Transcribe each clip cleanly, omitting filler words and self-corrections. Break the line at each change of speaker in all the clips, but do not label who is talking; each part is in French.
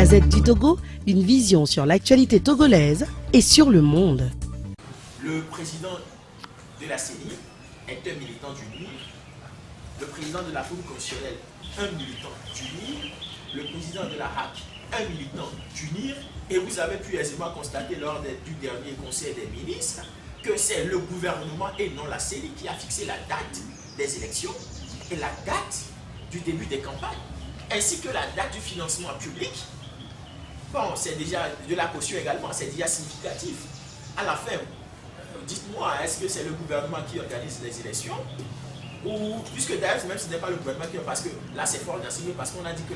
Gazette du Togo, une vision sur l'actualité togolaise et sur le monde.
Le président de la CENI est un militant du NIR, le président de la Cour constitutionnelle, un militant du NIR, le président de la HAC, un militant du NIR, et vous avez pu aisément constater lors du dernier conseil des ministres que c'est le gouvernement et non la CENI qui a fixé la date des élections et la date du début des campagnes, ainsi que la date du financement public. Bon, c'est déjà de la caution également, c'est déjà significatif. À la fin, dites-moi, est-ce que c'est le gouvernement qui organise les élections? Ou, puisque d'ailleurs, même si ce n'est pas le gouvernement qui... Parce que là, c'est Faure Gnassingbé, parce qu'on a dit que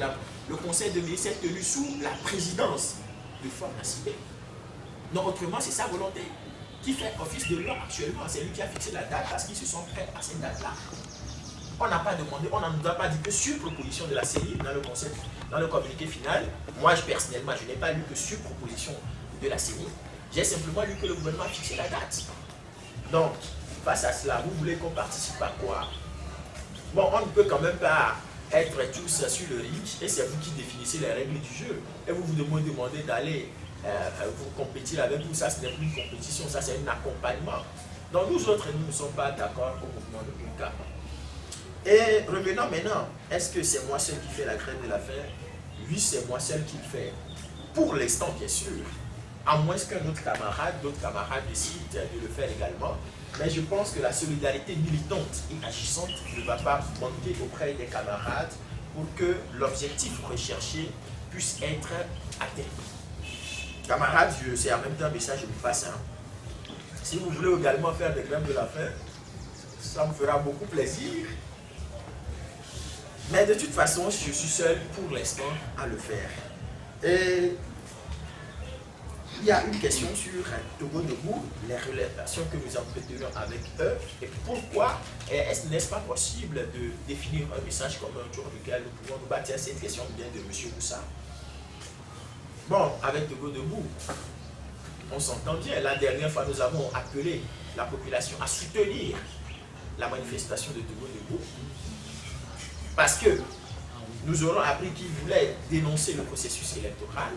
le conseil de ministres est tenu sous la présidence de Faure Gnassingbé. Non, autrement, c'est sa volonté qui fait office de loi actuellement. C'est lui qui a fixé la date parce qu'ils se sont prêts à cette date-là. On n'a pas demandé, on ne nous a pas dit que sur proposition de la CENI, dans le communiqué final, moi personnellement, je n'ai pas lu que sur proposition de la CENI, j'ai simplement lu que le gouvernement a fixé la date. Donc, face à cela, vous voulez qu'on participe à quoi? Bon, on ne peut quand même pas être tous sur le ring et c'est vous qui définissez les règles du jeu. Et vous vous demandez d'aller vous compétir avec vous. Ça, ce n'est plus une compétition, ça c'est un accompagnement. Donc, nous autres, nous ne sommes pas d'accord au mouvement de Pouka. Et revenons maintenant, est-ce que c'est moi seul qui fais la grève de la faim? Oui, c'est moi seul qui le fais. Pour l'instant, bien sûr. À moins qu'un autre camarade, d'autres camarades décident de le faire également. Mais je pense que la solidarité militante et agissante ne va pas manquer auprès des camarades pour que l'objectif recherché puisse être atteint. Camarades, c'est en même temps un message que je vous passe. Si vous voulez également faire des grèves de la faim, ça me fera beaucoup plaisir. Mais de toute façon, je suis seul pour l'instant à le faire. Et il y a une question sur Togo Debout, les relations que nous entretenons avec eux, et pourquoi n'est-ce pas possible de définir un message commun autour duquel nous pouvons nous bâtir? Cette question vient de M. Moussa. Bon, avec Togo Debout, on s'entend bien. La dernière fois, nous avons appelé la population à soutenir la manifestation de Togo Debout, parce que nous aurons appris qu'ils voulaient dénoncer le processus électoral.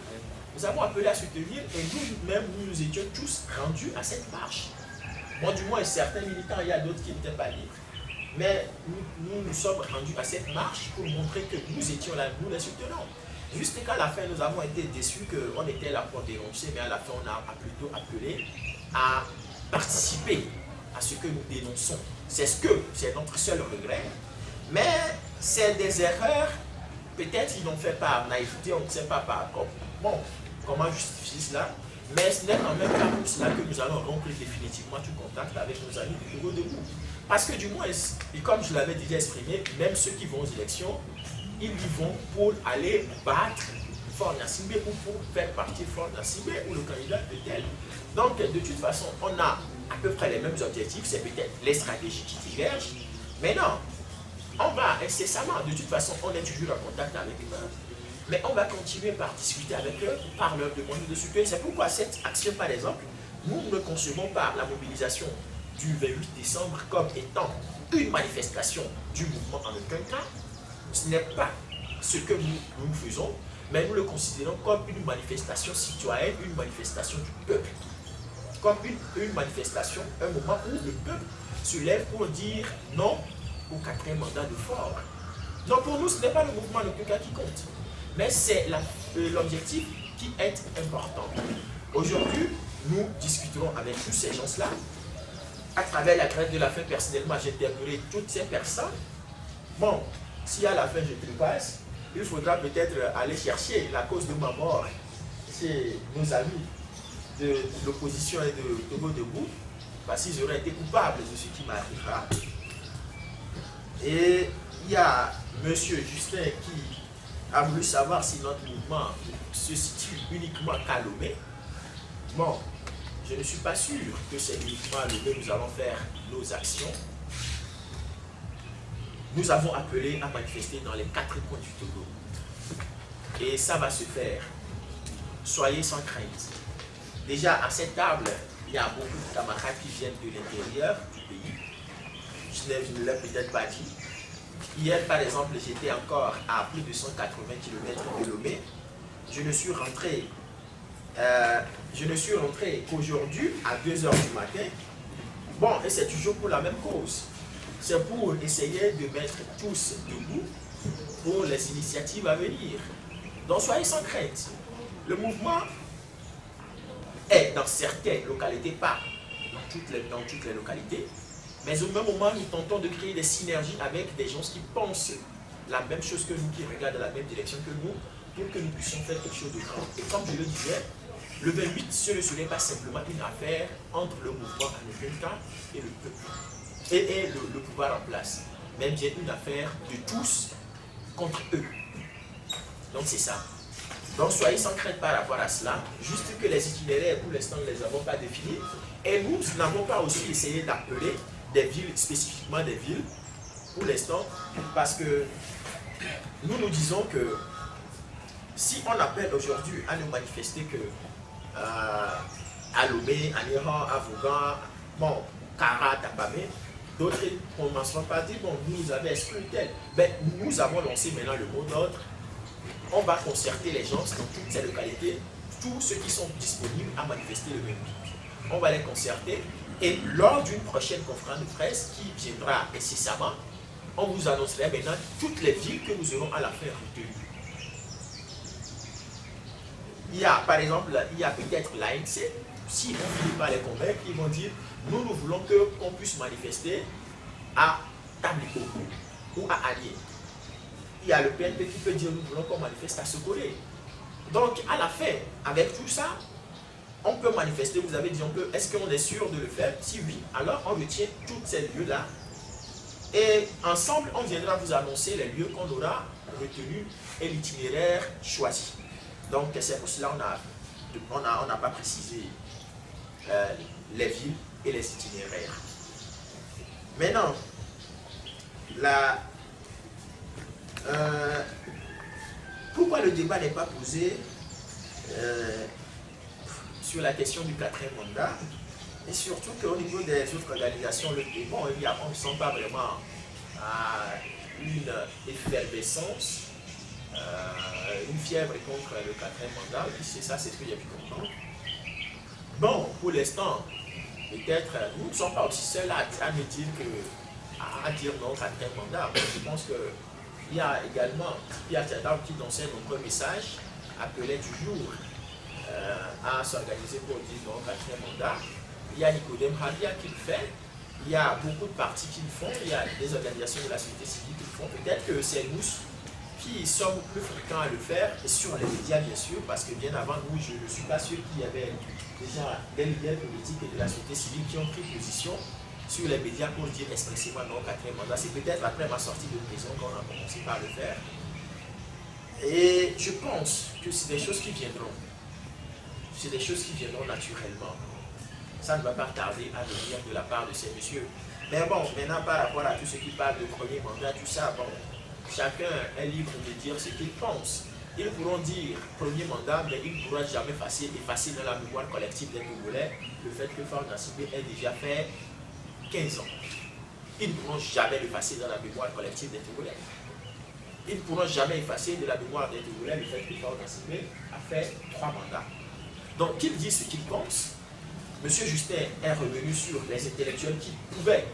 Nous avons appelé à soutenir et nous-mêmes, nous étions tous rendus à cette marche. Bon, du moins, certains militants, il y a d'autres qui n'étaient pas libres. Mais nous sommes rendus à cette marche pour montrer que nous étions là, nous les soutenons. Jusqu'à la fin, nous avons été déçus qu'on était là pour dénoncer, mais à la fin, on a plutôt appelé à participer à ce que nous dénonçons. C'est notre seul regret. Mais c'est des erreurs, peut-être ils l'ont fait par naïveté, on ne sait pas par comment justifier cela. Mais ce n'est quand même pas pour cela que nous allons rompre définitivement tout contact avec nos amis du Togo Debout. Parce que du moins, et comme je l'avais déjà exprimé, même ceux qui vont aux élections, ils y vont pour aller battre Faure Gnassingbé ou pour faire partie Faure Gnassingbé ou le candidat de tel. Donc de toute façon, on a à peu près les mêmes objectifs, c'est peut-être les stratégies qui divergent, mais non. On va incessamment, de toute façon, on est toujours en contact avec eux. Mais on va continuer par discuter avec eux, par leur demander de soutien. C'est pourquoi cette action, par exemple, nous ne concevons pas la mobilisation du 28 décembre comme étant une manifestation du mouvement en aucun cas. Ce n'est pas ce que nous faisons, mais nous le considérons comme une manifestation citoyenne, une manifestation du peuple. Comme une manifestation, un moment où le peuple se lève pour dire non au 4e mandat de Faure. Donc pour nous, ce n'est pas le mouvement le plus qui compte, mais c'est l'objectif qui est important. Aujourd'hui, nous discuterons avec tous ces gens-là. À travers la grève de la faim, personnellement, j'ai interpellé toutes ces personnes. Bon, si à la fin je trépasse, il faudra peut-être aller chercher la cause de ma mort chez nos amis de l'opposition et de Togo Debout, parce qu'ils auraient été coupables de ce qui m'arrivera. Et il y a M. Justin qui a voulu savoir si notre mouvement se situe uniquement qu'à Lomé. Bon, je ne suis pas sûr que c'est uniquement à Lomé que nous allons faire nos actions. Nous avons appelé à manifester dans les 4 coins du Togo. Et ça va se faire. Soyez sans crainte. Déjà, à cette table, il y a beaucoup de camarades qui viennent de l'intérieur du pays. Je ne l'ai peut-être pas dit. Hier, par exemple, j'étais encore à plus de 180 km de Lomé. je ne suis rentré qu'aujourd'hui à 2 heures du matin. Bon, et c'est toujours pour la même cause. C'est pour essayer de mettre tous debout pour les initiatives à venir. Donc soyez sans crainte. Le mouvement est dans certaines localités, pas dans toutes les localités, mais au même moment, nous tentons de créer des synergies avec des gens qui pensent la même chose que nous, qui regardent dans la même direction que nous, pour que nous puissions faire quelque chose de grand. Et comme je le disais, le 28, ce ne serait pas simplement une affaire entre le mouvement américain et le peuple, et le pouvoir en place, mais bien une affaire de tous contre eux. Donc c'est ça. Donc soyez sans crainte par rapport à cela, juste que les itinéraires, pour l'instant, nous ne les avons pas définis, et nous n'avons pas aussi essayé d'appeler des villes, spécifiquement des villes, pour l'instant, parce que nous disons que si on appelle aujourd'hui à nous manifester que à Lomé, à Niran, à Vougan, bon, Kara, Tapamé, d'autres ne commenceront pas à dire, bon, vous nous avez exclu tel. Ben, nous avons lancé maintenant le mot d'ordre. On va concerter les gens dans toutes ces localités, tous ceux qui sont disponibles à manifester le 28. On va les concerter et lors d'une prochaine conférence de presse qui viendra incessamment, on vous annoncerait maintenant toutes les villes que nous aurons à la faire retenir. Il y a, par exemple, il y a peut-être l'ANC, si on ne finit pas les convaincre, ils vont dire, nous voulons qu'on puisse manifester à Tablico ou à Allier. Il y a le PNP qui peut dire, nous voulons qu'on manifeste à Sokolé. Donc, à la fin, avec tout ça, on peut manifester, vous avez dit, est-ce qu'on est sûr de le faire? Si oui, alors on retient tous ces lieux-là. Et ensemble, on viendra vous annoncer les lieux qu'on aura retenus et l'itinéraire choisi. Donc, c'est pour cela qu'on n'a pas précisé les villes et les itinéraires. Maintenant, pourquoi le débat n'est pas posé sur la question du 4e mandat, et surtout qu'au niveau des autres organisations, on ne sent pas vraiment à une effervescence, une fièvre contre le 4e mandat, c'est ça, c'est ce que j'ai pu comprendre. Bon, pour l'instant, peut-être, nous ne sommes pas aussi seuls à me dire non au 4e mandat. Je pense qu'il y a également Pierre Tchadam qui, dans ses nombreux messages, appelait toujours à s'organiser pour dire non au 4e mandat. Il y a Nicodème Hadia qui le fait. Il y a beaucoup de partis qui le font. Il y a des organisations de la société civile qui le font. Peut-être que c'est nous qui sommes plus fréquents à le faire, et sur les médias bien sûr, parce que bien avant nous, je ne suis pas sûr qu'il y avait déjà des leaders politiques et de la société civile qui ont pris position sur les médias pour dire expressément non au 4e mandat. C'est peut-être après ma sortie de prison qu'on a commencé par le faire. Et je pense que c'est des choses qui viendront. C'est des choses qui viendront naturellement. Ça ne va pas tarder à venir de la part de ces messieurs. Mais bon, maintenant par rapport à tout ce qui parle de premier mandat, tout ça, bon, chacun est libre de dire ce qu'il pense. Ils pourront dire premier mandat, mais ils ne pourront jamais effacer dans la mémoire collective des Togolais le fait que Faure Gnassingbé ait déjà fait 15 ans. Ils ne pourront jamais l'effacer dans la mémoire collective des Togolais. Ils ne pourront jamais effacer de la mémoire des Togolais le fait que Faure Gnassingbé a fait 3 mandats. Donc qu'ils disent ce qu'ils pensent. M. Justin est revenu sur les intellectuels qui pouvaient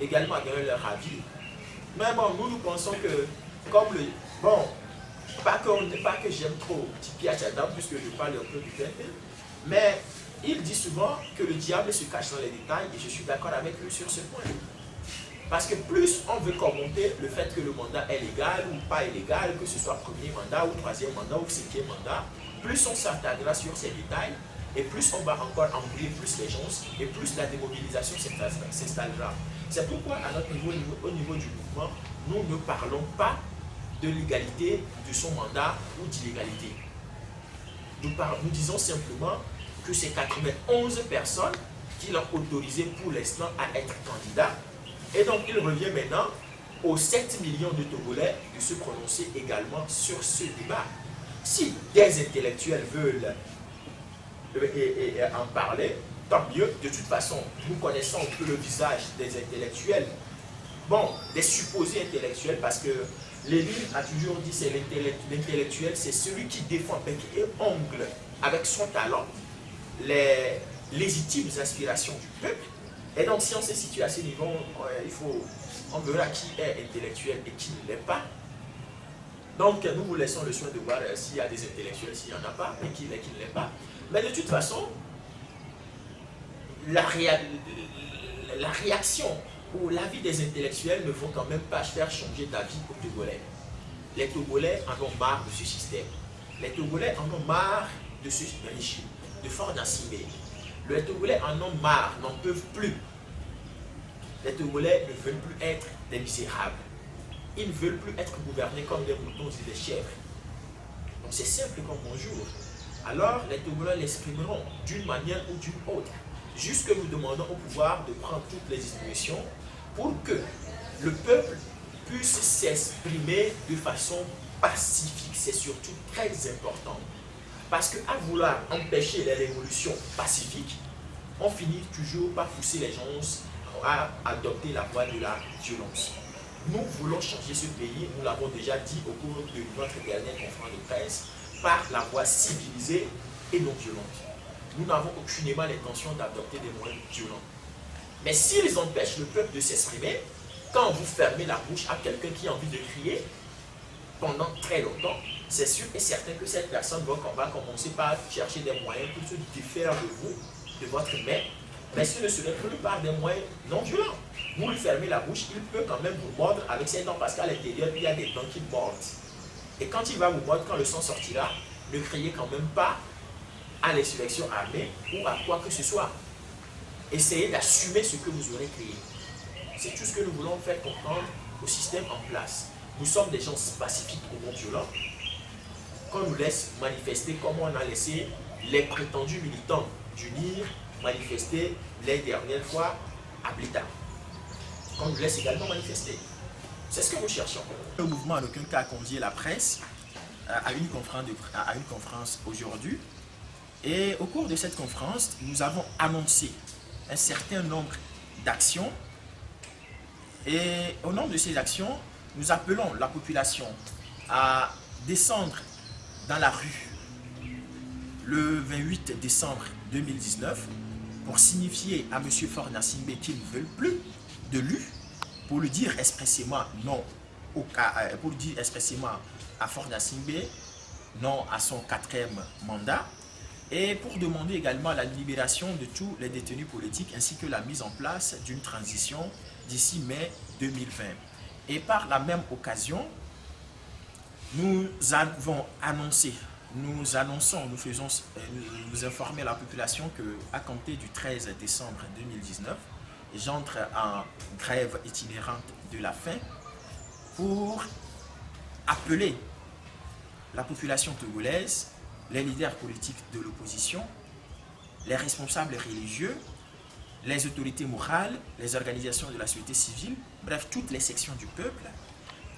également donner leur avis. Mais bon, nous pensons que, comme le... Bon, pas que j'aime trop Tipi Achadam, puisque je parle un peu du PNP, mais il dit souvent que le diable se cache dans les détails, et je suis d'accord avec lui sur ce point. Parce que plus on veut commenter le fait que le mandat est légal ou pas illégal, que ce soit premier mandat ou 3e mandat ou 5e mandat, plus on s'attardera sur ces détails, et plus on va encore embrouiller plus les gens, et plus la démobilisation s'installera. C'est pourquoi, à notre niveau, au niveau du mouvement, nous ne parlons pas de l'égalité de son mandat ou d'illégalité. Nous disons simplement que c'est 91 personnes qui l'ont autorisé pour l'instant à être candidat. Et donc, il revient maintenant aux 7 millions de Togolais de se prononcer également sur ce débat. Si des intellectuels veulent en parler, tant mieux. De toute façon, nous connaissons un peu le visage des intellectuels, bon, des supposés intellectuels, parce que Lénine a toujours dit c'est l'intellectuel, c'est celui qui défend bec et ongle avec son talent les légitimes aspirations du peuple. Et donc si on se situe à ce niveau, on verra qui est intellectuel et qui ne l'est pas. Donc nous vous laissons le soin de voir s'il y a des intellectuels, s'il n'y en a pas, et qui l'est, qui ne l'est pas. Mais de toute façon, la réaction ou l'avis des intellectuels ne vont quand même pas faire changer d'avis aux Togolais. Les Togolais en ont marre de ce système. Les Togolais en ont marre de ce régime, de Faure Gnassingbé. Les Togolais en ont marre, n'en peuvent plus. Les Togolais ne veulent plus être des misérables. Ils ne veulent plus être gouvernés comme des moutons et des chèvres. Donc c'est simple comme bonjour. Alors les Togolais l'exprimeront d'une manière ou d'une autre. Jusque nous demandons au pouvoir de prendre toutes les dispositions pour que le peuple puisse s'exprimer de façon pacifique. C'est surtout très important. Parce qu'à vouloir empêcher les révolutions pacifiques, on finit toujours par pousser les gens à adopter la voie de la violence. Nous voulons changer ce pays, nous l'avons déjà dit au cours de notre dernière conférence de presse, par la voie civilisée et non violente. Nous n'avons aucunement l'intention d'adopter des moyens violents. Mais s'ils empêchent le peuple de s'exprimer, quand vous fermez la bouche à quelqu'un qui a envie de crier pendant très longtemps, c'est sûr et certain que cette personne va commencer par chercher des moyens pour se défaire de vous, de votre main, mais ce ne serait plus par des moyens non violents. Vous lui fermez la bouche, il peut quand même vous mordre avec ses dents parce qu'à l'intérieur, il y a des dents qui mordent. Et quand il va vous mordre, quand le sang sortira, ne criez quand même pas à l'insurrection armée ou à quoi que ce soit. Essayez d'assumer ce que vous aurez créé. C'est tout ce que nous voulons faire comprendre au système en place. Nous sommes des gens pacifiques ou non violents. Qu'on nous laisse manifester comme on a laissé les prétendus militants d'UNIR manifester les dernières fois à Blita. Qu'on nous laisse également manifester. C'est ce que nous cherchons. Le mouvement en aucun cas a convié la presse à une conférence aujourd'hui. Et au cours de cette conférence, nous avons annoncé un certain nombre d'actions. Et au nom de ces actions, nous appelons la population à descendre dans la rue le 28 décembre 2019 pour signifier à M. Faure Gnassingbé qu'ils ne veulent plus de lui, pour lui dire expressément non pour dire expressément à Faure Gnassingbé non à son 4e mandat, et pour demander également la libération de tous les détenus politiques ainsi que la mise en place d'une transition d'ici mai 2020. Et par la même occasion, nous avons annoncé, nous informer la population qu'à compter du 13 décembre 2019, j'entre en grève itinérante de la faim pour appeler la population togolaise, les leaders politiques de l'opposition, les responsables religieux, les autorités morales, les organisations de la société civile, bref, toutes les sections du peuple,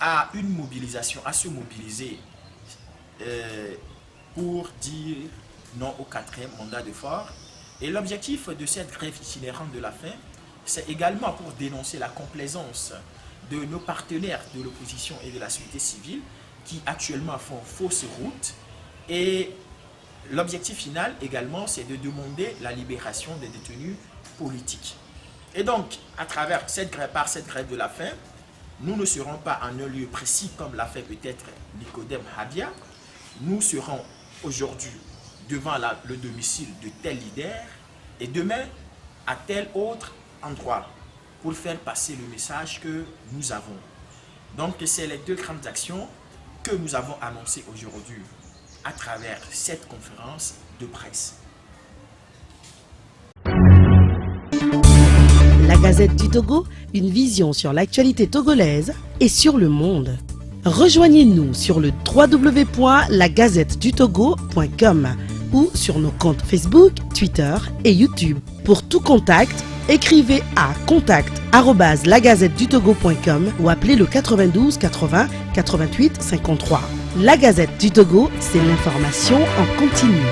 à une mobilisation, à se mobiliser pour dire non au 4e mandat de Faure. Et l'objectif de cette grève itinérante de la faim, c'est également pour dénoncer la complaisance de nos partenaires de l'opposition et de la société civile qui actuellement font fausse route. Et l'objectif final également, c'est de demander la libération des détenus politiques. Et donc, à travers cette grève de la faim, nous ne serons pas en un lieu précis comme l'a fait peut-être Nicodème Habia. Nous serons aujourd'hui devant le domicile de tel leader et demain à tel autre endroit pour faire passer le message que nous avons. Donc, c'est les deux grandes actions que nous avons annoncées aujourd'hui à travers cette conférence de presse.
La Gazette du Togo, une vision sur l'actualité togolaise et sur le monde. Rejoignez-nous sur le www.lagazettedutogo.com ou sur nos comptes Facebook, Twitter et YouTube. Pour tout contact, écrivez à contact@lagazettedutogo.com ou appelez le 92 80 88 53. La Gazette du Togo, c'est l'information en continu.